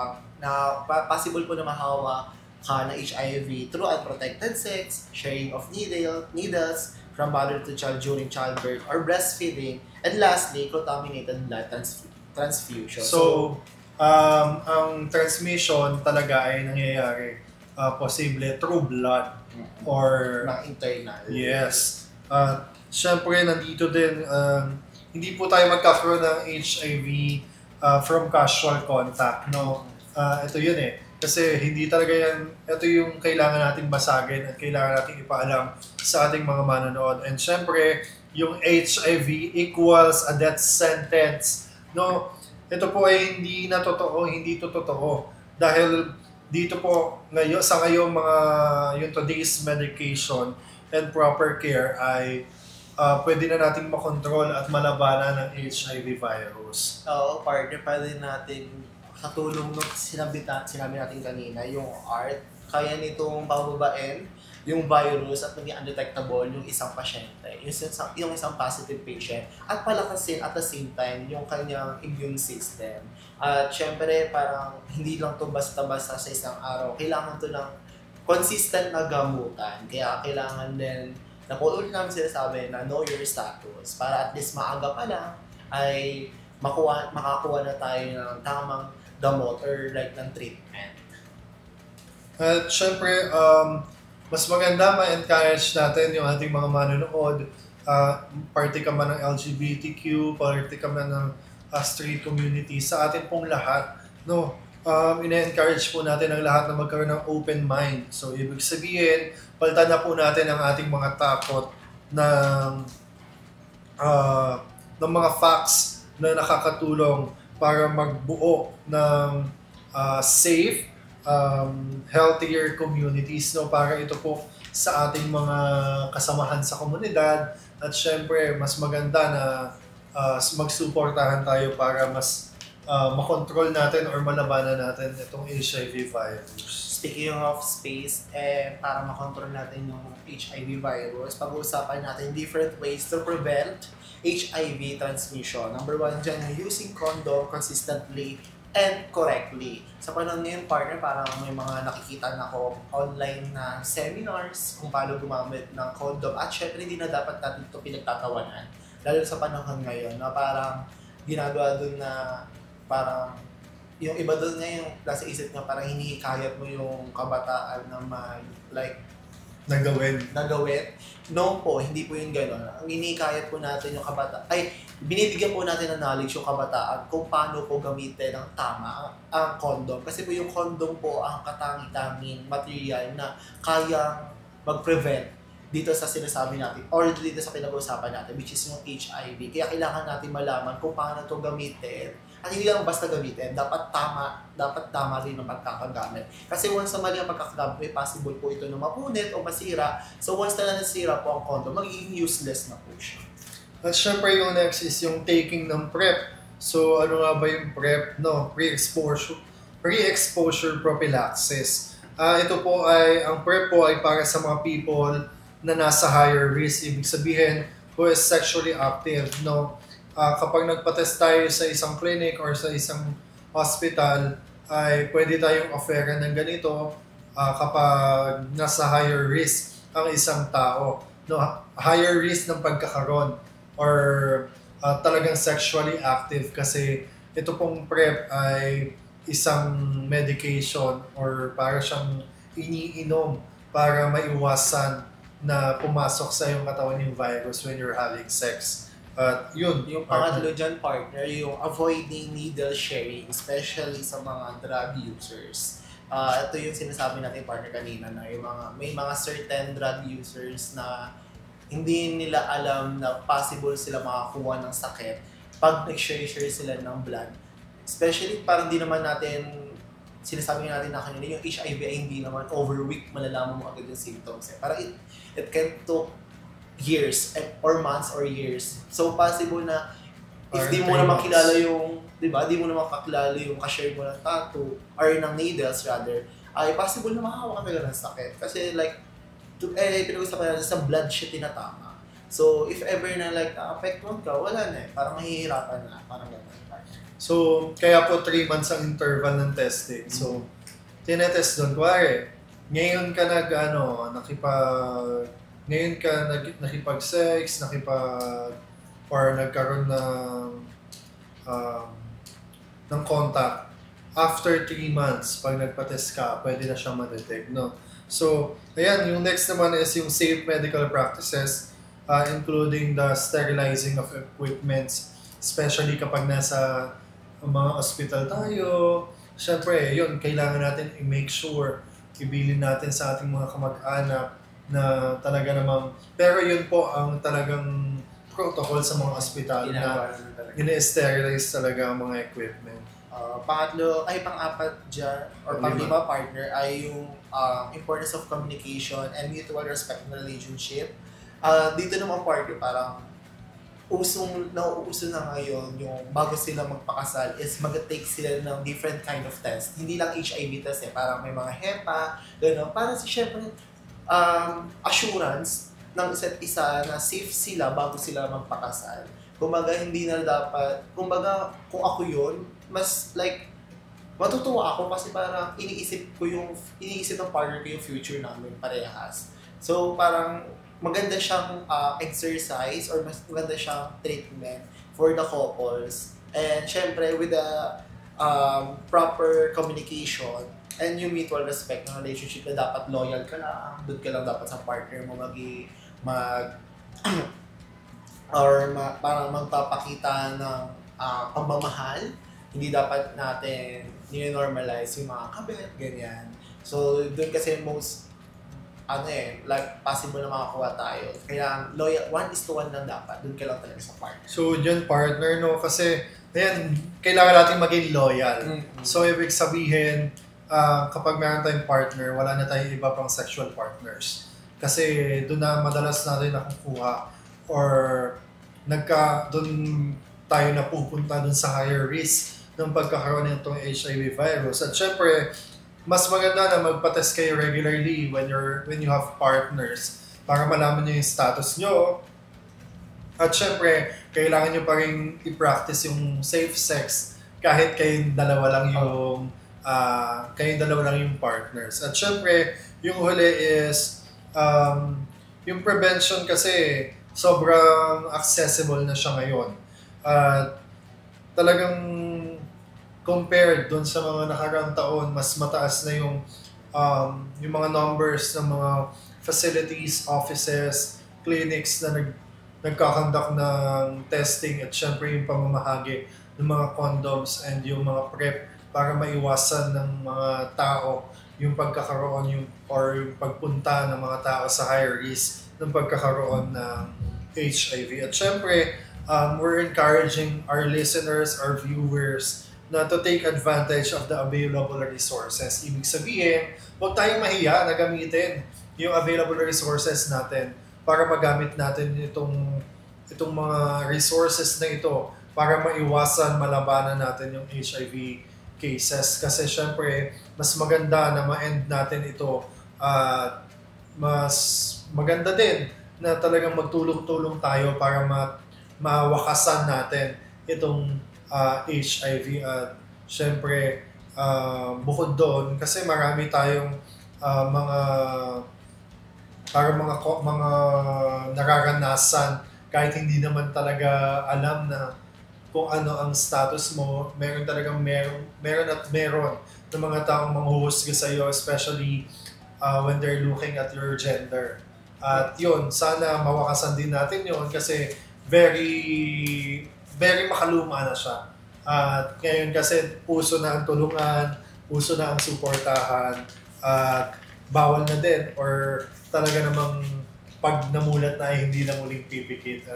C: possible po na mahawa ka na HIV through unprotected sex, sharing of needles from mother to child during childbirth or breastfeeding, and lastly, contaminated blood transfusion.
B: So, ang transmission talaga ay nangyayari posible through blood or
C: internal.
B: Yes. Siyempre, nandito din, hindi po tayo magkakaroon ng HIV from casual contact, no? Ito yun Kasi hindi talaga yan, ito yung kailangan natin basagin at kailangan natin ipaalam sa ating mga manonood. And syempre, yung HIV equals a death sentence, no? Ito po ay hindi to totoo. Dahil dito po sa ngayon yung today's medication and proper care ay pwede na nating makontrol at malabanan ng HIV virus.
C: Oo, partner, pwede natin sa tulong ng sinabi natin kanina, yung art, kaya nitong pababain yung virus at maging undetectable yung isang pasyente, yung isang positive patient, at palakasin at the same time yung kanyang immune system. At syempre, parang hindi lang to basta-basta sa isang araw. Kailangan to ng consistent na gamutan. Kaya kailangan din, na po ulit namin sinasabi na know your status para at least maaga pa lang ay makakuha na tayo ng tamang gamot or like ng treatment.
B: At syempre, mas maganda ma-encourage natin yung ating mga manonood. Party ka man ng LGBTQ, party ka man ng straight community, sa atin pong lahat, no? Ina-encourage po natin ang lahat na magkaroon ng open mind. So, ibig sabihin, palitan na po natin ang ating mga takot ng mga facts na nakakatulong para magbuo ng safe, healthier communities, no? Para ito po sa ating mga kasamahan sa komunidad. At syempre, mas maganda na magsuportahan tayo para mas makontrol natin or malabanan natin itong HIV virus.
C: Speaking of space, para makontrol natin yung HIV virus, pag-uusapan natin different ways to prevent HIV transmission. Number 1 dyan, using condom consistently and correctly. Sa panahon ngayon, partner, parang may mga nakikita na ako online na seminars kung paano gumamit ng condom. At syempre, hindi na dapat natin ito pinagtatawanan. Lalo sa panahon ngayon na parang ginagawa dun na parang yung iba doon ngayon, nasa isip nga parang hinihikayat mo yung kabataan na
B: nagawin.
C: No po, hindi po yung gano'n. Ang hinihikayat po natin yung kabataan, binibigyan po natin ng knowledge yung kabataan kung paano po gamitin ng tama ang condom. Kasi po yung condom po ang katangi-tanging material na kayang mag-prevent dito sa sinasabi natin or dito sa pinag-uusapan natin, which is yung HIV. Kaya kailangan natin malaman kung paano ito gamitin. At hindi lang basta gamitin, dapat tama rin ang pagkakagamit. Kasi once na mali ang pagkakagamit, may possible po ito na mapunit o masira. So once na nasira po ang condom, magiging useless na po siya.
B: At syempre yung next is yung taking ng PrEP. So ano nga ba yung PrEP? No, pre-exposure prophylaxis. Ito po ang PrEP po ay para sa mga people na nasa higher risk. Ibig sabihin, who is sexually active. No? Kapag nagpa-test tayo sa isang clinic or sa isang hospital, ay pwede tayong offeran ng ganito kapag nasa higher risk ang isang tao. No, higher risk ng pagkakaroon or talagang sexually active kasi ito pong PrEP ay isang medication or para siyang iniinom para maiwasan na pumasok sa iyong katawan yung virus when you're having sex. Yun.
C: Yung pangatlo dyan, partner, yung avoiding needle sharing, especially sa mga drug users. Ito yung sinasabi natin, partner, kanina, na yung may mga certain drug users na hindi nila alam na possible sila makakuha ng sakit pag nag-share sila ng blood. Especially, parang di naman natin, sinasabi natin na kanina, yung HIV ay hindi naman over week malalaman mo agad yung symptoms. Parang it can took years or months or years. So possible na if di mo na makilala yung, di ba, di mo na makakilala yung ka-share mo ng tattoo or ng needles rather, ay possible na makahawa ka talaga ng sakit. Kasi like, pinag-usapan natin sa blood siya tinatama. So if ever na like affected ka, wala na parang mahihirapan na, parang gano'n.
B: So kaya po 3 months ang interval ng testing. So tinetest doon, kuwari, ngayon ka nakipag-sex, or nagkaroon ng contact. After 3 months, pag nagpa-test ka, pwede na siyang ma-detect, no? So, ayan, yung next naman is yung safe medical practices, including the sterilizing of equipments, especially kapag nasa mga hospital tayo. Siyempre, yun, kailangan natin i-make sure, ibilin natin sa ating mga kamag-anak na talaga namang, pero yun po ang talagang protocol sa mga ospital na ine-sterilize talaga ang mga equipment.
C: Pang-apat dyan, or pang-lima, partner, ay yung importance of communication and mutual respect in relationship. Dito naman, partner, parang nauuso na ngayon yung bago sila magpakasal is mag-take sila ng different kind of test. Hindi lang HIV test parang may mga HEPA, gano'n. Para syempre, assurance ng isa't isa na safe sila bago sila magpakasal. Kumbaga, hindi na dapat, kumbaga, kung ako yun, mas like, matutuwa ako kasi parang iniisip ng partner ko yung future namin parehas. So, parang maganda siyang exercise or mas maganda siyang treatment for the couples. And syempre, with the proper communication, and yung mutual respect ng relationship na dapat loyal ka lang, doon ka lang dapat sa partner mo parang magpapakita ng pagmamahal. Hindi dapat natin ni-normalize yung mga kabit, ganyan. So, doon kasi most, like, possible na makakuha tayo. Kaya, loyal, 1:1 lang dapat. Doon ka lang talaga sa partner.
B: So, dyan partner, no? Kasi, ayan, kailangan natin maging loyal. Mm-hmm. So, ibig sabihin, kapag meron tayong partner, wala na tayong iba pang sexual partners. Kasi doon na madalas natin nakukuha or doon tayo napupunta doon sa higher risk ng pagkakaroon ng itong HIV virus. At syempre, mas maganda na magpa-test kayo regularly when you have partners para malaman nyo yung status nyo. At syempre, kailangan nyo pa rin i-practice yung safe sex kahit kayong dalawa lang yung partners. At syempre, yung huli is yung prevention kasi sobrang accessible na siya ngayon. At talagang compared doon sa mga nakaraang taon, mas mataas na yung mga numbers ng mga facilities, offices, clinics na nagkakandak ng testing at syempre yung pamamahagi ng mga condoms and yung mga PrEP para maiwasan ng mga tao yung pagkakaroon or yung pagpunta ng mga tao sa higher risk ng pagkakaroon ng HIV. At syempre, we're encouraging our listeners, our viewers na to take advantage of the available resources. Ibig sabihin, huwag tayong mahiya na gamitin yung available resources natin para magamit natin itong mga resources na ito para maiwasan, malabanan natin yung HIV cases. Kasi syempre, mas maganda na ma-end natin ito at mas maganda din na talagang magtulong-tulong tayo para mawakasan natin itong HIV. At syempre, bukod doon, kasi marami tayong mga nararanasan kahit hindi naman talaga alam na kung ano ang status mo, meron ng mga taong manghuhusga sa iyo, especially when they're looking at your gender. At yun, sana mawakasan din natin yun kasi very very makaluma na siya. At ngayon kasi puso na ang tulungan, puso na ang suportahan, at bawal na din or talaga namang pag namulat na hindi na muling pipikit.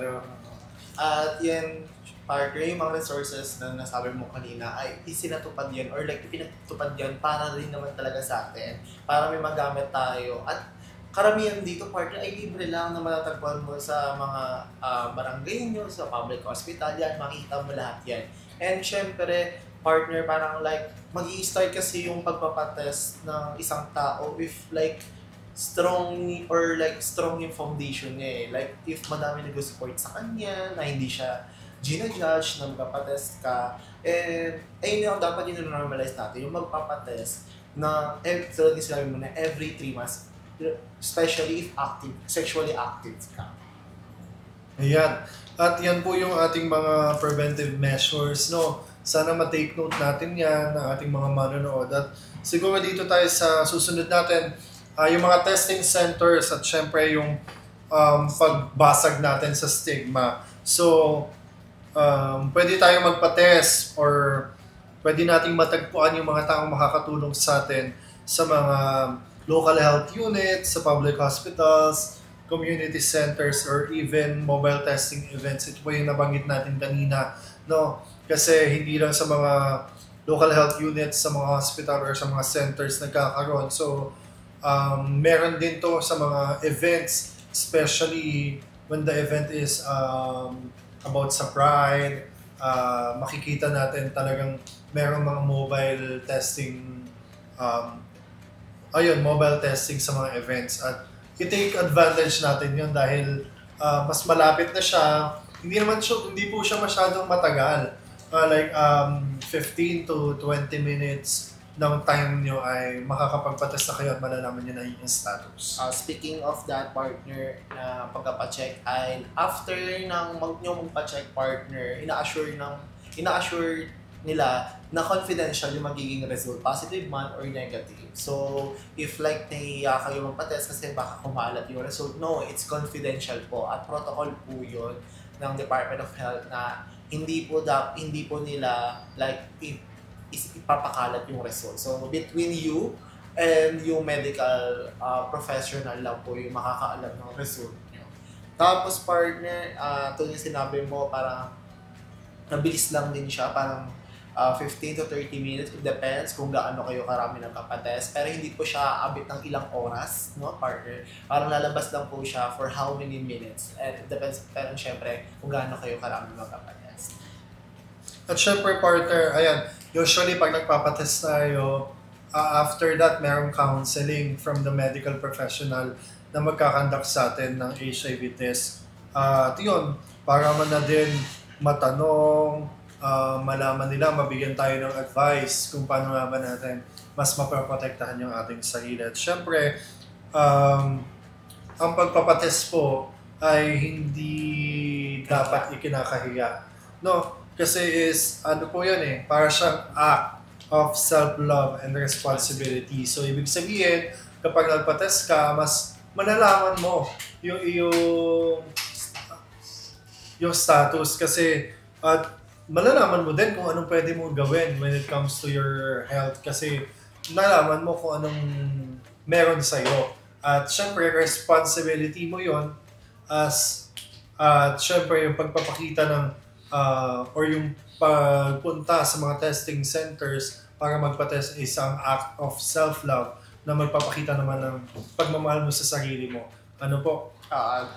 C: At yan, partner, yung mga resources na nasabi mo kanina ay isinatupad yan or like pinatupad yan para rin naman talaga sa atin, para may magamit tayo. At karamihan dito, partner, ay libre lang na matatagpuan mo sa mga barangay nyo, sa public hospital, yan, makikita mo lahat yan. And syempre, partner, parang like, mag-i-start kasi yung pagpapatest ng isang tao with like, strong yung foundation niya eh. Like, if madami nag-support sa kanya, na hindi siya gina-judge, na magpapatest ka, and ayun yung dapat yung normalize natin, yung magpapatest na, so din sinabi mo na, every 3 months, especially if sexually active ka.
B: Ayan. At yan po yung ating mga preventive measures, no? Sana ma-take note natin yan ng ating mga manonood. At siguro dito tayo sa susunod natin, yung mga testing centers at syempre yung pagbasag natin sa stigma. So, pwede tayo magpa-test or pwede nating matagpuan yung mga taong makakatulong sa atin sa mga local health units, sa public hospitals, community centers, or even mobile testing events. Ito po yung nabanggit natin kanina, no? Kasi hindi lang sa mga local health units, sa mga hospital or sa mga centers nagkakaroon. So, meron din to sa mga events, especially when the event is about sa Pride. Makikita natin talagang meron mga mobile testing mobile testing sa mga events, at i-take advantage natin yun dahil mas malapit na siya. Hindi po siya masyadong matagal. 15 to 20 minutes ng time nyo ay makakapagpatest na kayo at malalaman nyo na yung status.
C: Speaking of that, partner, na pagpapacheck, ay after nyo magpa-check, partner, ina-assure nila na confidential yung magiging result, positive man or negative. So, if like nahiya kayo magpa-test kasi baka kumalat yung result, no, it's confidential po. At protocol po yun ng Department of Health na hindi po nila like ipapakalat yung result. So, between you and yung medical professional lang po yung makakaalam ng result nyo. Tapos, partner, ito yung sinabi mo, parang nabilis lang din siya, parang 15 to 30 minutes, it depends kung gaano kayo karami nagpapatest. Pero hindi po siya abit ng ilang oras, no, partner? Parang lalabas lang po siya for how many minutes. And it depends, pero syempre, kung gaano kayo karami magpapatest.
B: At syempre, partner, ayan, usually pag nagpapatest tayo, after that, merong counseling from the medical professional na magkakandak sa atin ng HIV test. At yun, para man na din matanong malaman nila, mabigyan tayo ng advice kung paano nga ba natin mas mapaprotektahan yung ating sarili. At syempre, ang pagpapatest po ay hindi dapat ikinakahiya. No? Kasi ano po yan para siyang act of self-love and responsibility. So, ibig sabihin, kapag nagpatest ka, mas malalaman mo yung status kasi at malalaman mo din kung anong pwede mo gawin when it comes to your health kasi nalaman mo kung anong meron sa'yo. At syempre, responsibility mo yon at syempre yung pagpapakita ng or yung pagpunta sa mga testing centers para magpa-test isang act of self-love na magpapakita naman ng pagmamahal mo sa sarili mo. Ano po?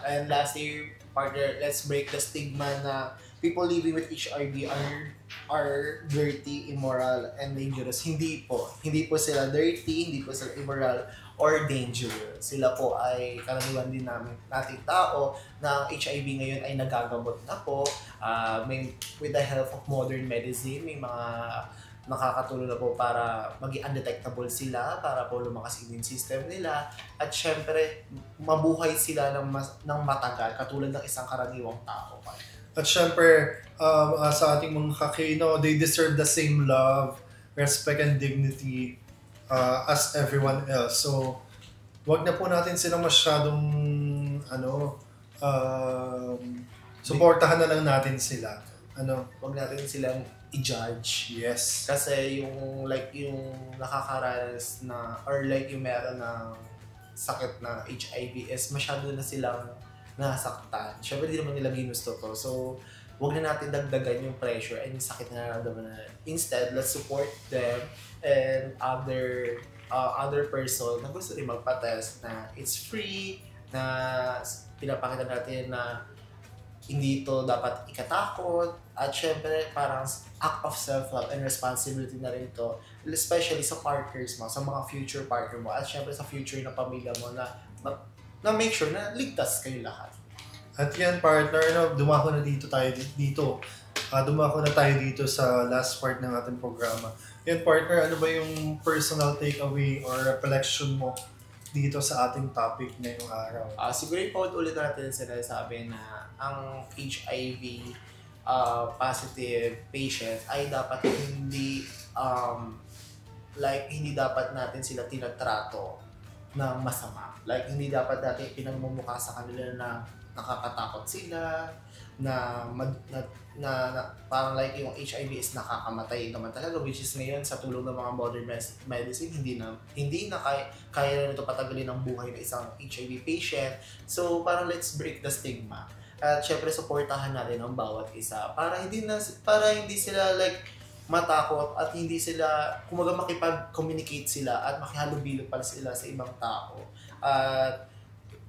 C: And lastly, partner, let's break the stigma na people living with HIV are dirty, immoral, and dangerous. Hindi po. Hindi po sila dirty, hindi po sila immoral, or dangerous. Sila po ay karaniwan din nating tao na ang HIV ngayon ay nagagamot na po. With the help of modern medicine, may mga nakakatulong na po para maging undetectable sila, para po lumakas immune system nila, at syempre, mabuhay sila ng matagal, katulad ng isang karaniwang tao.
B: At syempre, sa ating mga kakino, they deserve the same love, respect, and dignity as everyone else. So, wag na po natin silang masyadong suportahan na lang natin sila.
C: Wag natin silang i-judge.
B: Yes.
C: Kasi yung nakakaranas na or yung meron ng sakit na HIV is masyado na silang nasaktan. Syempre di naman nila ginusto to. So, wag na natin dagdagan yung pressure and yung sakit na nararamdaman na. Instead, let's support them and other person na gusto rin magpa-test na it's free, na pinapakita natin na hindi ito dapat ikatakot, at syempre parang act of self-love and responsibility na rin ito, especially sa partners mo, sa mga future partner mo, at syempre sa future na pamilya mo na make sure na ligtas kayo lahat.
B: At yan partner, dumako na tayo dito sa last part ng ating programa. Yan partner, ano ba yung personal takeaway or reflection mo dito sa ating topic ngayong araw?
C: Siguro ulit natin sinasabi na ang HIV positive patient ay dapat hindi dapat natin sila tinatrato ng masama. Hindi dapat natin pinagmumukha sa kanila na nakakatakot sila, na parang yung HIV is nakakamatay naman talaga, which is ngayon sa tulong ng mga modern medicine hindi na kaya na nito patagalin ang buhay ng isang HIV patient. So parang let's break the stigma. At syempre suportahan natin ang bawat isa para hindi sila matakot at hindi sila makipag-communicate sila at makihalubilo pa sila sa ibang tao. At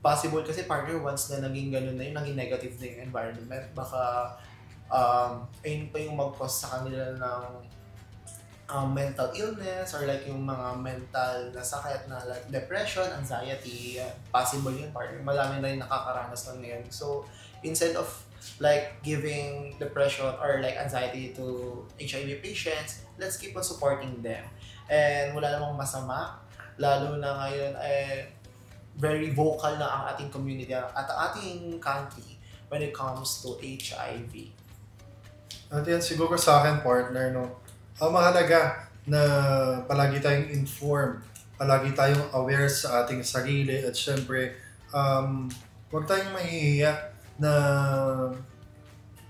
C: possible kasi partner, once na naging ganun na naging negative na yung environment, baka ayun pa yung mag-cause sa kanila ng mental illness or yung mga mental na sakit na depression, anxiety. Possible yun partner. Marami na yung nakakaranas ng ngayon. So, instead of giving depression or anxiety to HIV patients, let's keep on supporting them. And wala namang masama, lalo na ngayon very vocal na ang ating community at ang ating country when it comes to HIV.
B: At yan siguro sa akin partner, ang mahalaga na palagi tayong informed, palagi tayong aware sa ating sarili, at syempre huwag tayong mahihiya na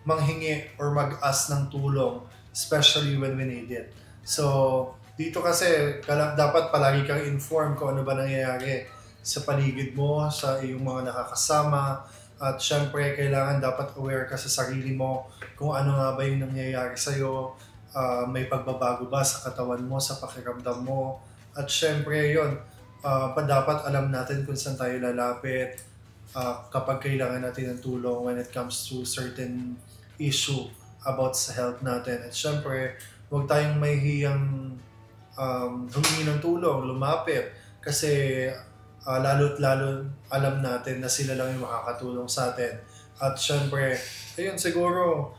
B: manghingi or mag-ask ng tulong, especially when we need it. So dito kasi dapat palagi kang informed kung ano ba nangyayari sa paligid mo, sa iyong mga nakakasama, at syempre kailangan dapat aware ka sa sarili mo kung ano nga ba yung nangyayari sa'yo, may pagbabago ba sa katawan mo, sa pakiramdam mo, at syempre yun, dapat alam natin kung saan tayo lalapit kapag kailangan natin ng tulong when it comes to certain issue about sa health natin. At syempre, huwag tayong mahihiyang humingi ng tulong, lumapit, kasi lalo't lalo alam natin na sila lang yung makakatulong sa atin. At syempre, ayun siguro,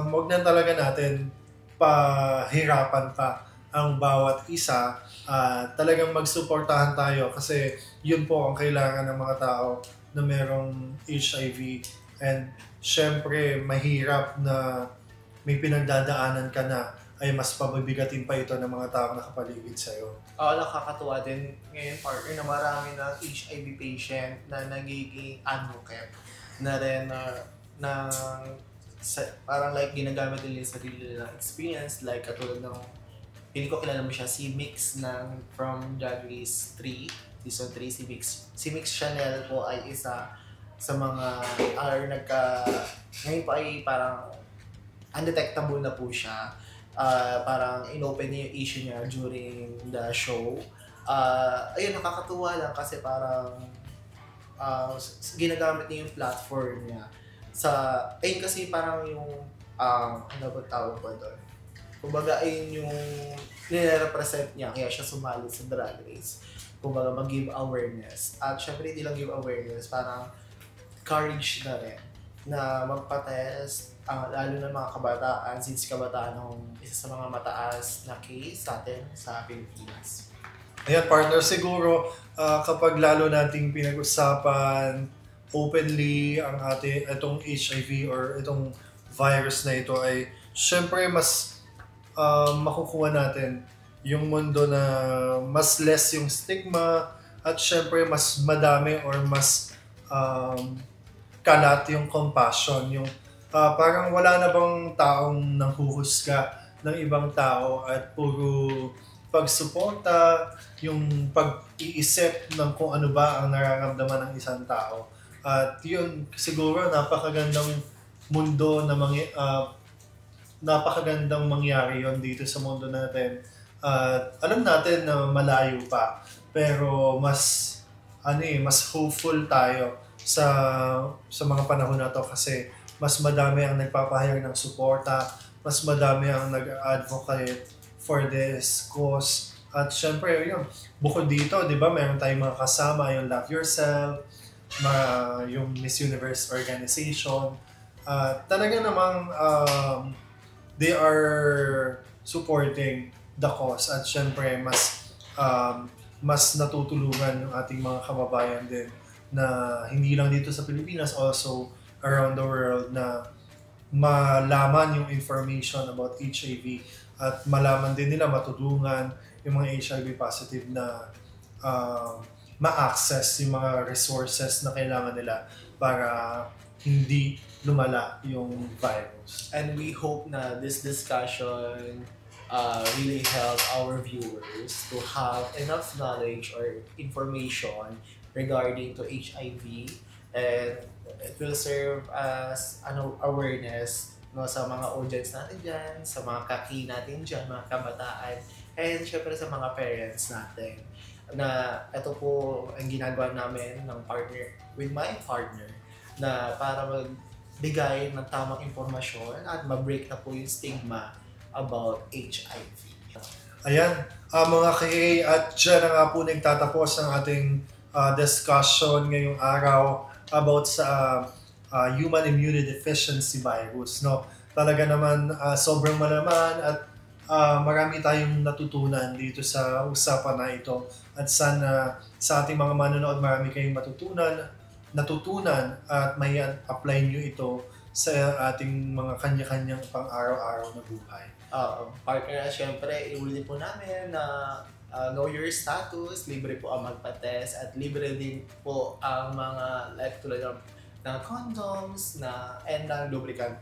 B: wag na talaga natin pahirapan pa ang bawat isa. Talagang magsuportahan tayo kasi yun po ang kailangan ng mga tao na merong HIV. And syempre, mahirap na may pinagdadaanan ka na ay mas pabibigatin pa ito ng mga tao nakapaligid sa'yo.
C: Nakakatuwa din ngayon, partner, na marami ng HIV patient na nagiging advocate na rin parang like ginagamit nila yung sarili nilang experience, like katulad ng hindi ko kilala mo siya, si Mix from Drag Race 3, Season 3, si Mix Chanel po ay isa sa mga ngayon po ay parang undetectable na po siya. Parang inopen niya yung issue niya during the show. Ayun, nakakatuwa lang kasi parang ginagamit niya yung platform niya ayun kasi parang yung ano ba tawag ko doon? Kumbaga ayun yung nire-represent niya kaya siya sumali sa Drag Race. Kumbaga mag-give awareness. At syempre hindi lang give awareness, parang courage na rin na magpa-test, lalo na mga kabataan, since kabataan ng isa sa mga mataas na case sa atin sa Pilipinas.
B: Ayan, partner, siguro kapag lalo nating pinag-usapan openly ang itong HIV or itong virus na ito ay syempre mas makukuha natin yung mundo na mas less yung stigma at syempre mas madami or mas kalat yung compassion. Yung parang wala na bang taong nanghuhusga ng ibang tao at puro pagsuporta, yung pag-iisip ng kung ano ba ang nararamdaman ng isang tao. At yun, siguro napakagandang mundo na napakagandang mangyari yon dito sa mundo natin. Alam natin na malayo pa, pero mas hopeful tayo sa mga panahon na to kasi mas madami ang nagpapahayag ng suporta, mas madami ang nag-advocate for this cause. At syempre, yun, bukod dito, di ba, meron tayong mga kasama, yung Love Yourself, yung Miss Universe organization. Talaga namang they are supporting the cause at syempre mas natutulungan yung ating mga kababayan din na hindi lang dito sa Pilipinas, also around the world na malaman yung information about HIV at malaman din nila, matulungan yung mga HIV positive na ma-access yung mga resources na kailangan nila para hindi lumala yung virus.
C: And we hope na this discussion really help our viewers to have enough knowledge or information regarding to HIV, and it will serve as awareness sa mga audience natin dyan, sa mga kaki natin dyan, mga kabataan, and syempre sa mga parents natin. Na ito po ang ginagawa namin with my partner na para magbigay ng tamang impormasyon at ma-break na po yung stigma about HIV.
B: Ayan, mga kay, at dyan na nga po nagtatapos ang ating discussion ngayong araw about sa human immunodeficiency virus. No? Talaga naman sobrang malaman at marami tayong natutunan dito sa usapan na ito. At sana sa ating mga manonood marami kayong natutunan at may apply nyo ito sa ating mga kanya-kanyang pang-araw-araw na buhay.
C: Partner, syempre, iulit po namin na know your status, libre po ang magpa-test at libre din po ang mga tulad ng condoms and ng lubricant.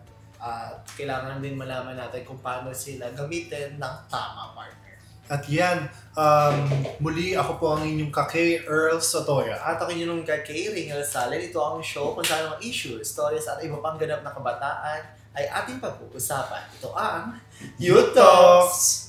C: Kailangan din malaman natin kung paano sila gamitin ng tama, partner.
B: At yan, muli ako po ang inyong kake, Earl Sotoya.
C: At ako inyong kake, Ringel Salen. Ito ang show kung saan mga issues, stories at iba pang ganap na kabataan ay ating pag-uusapan. Ito ang
B: Youth Talks!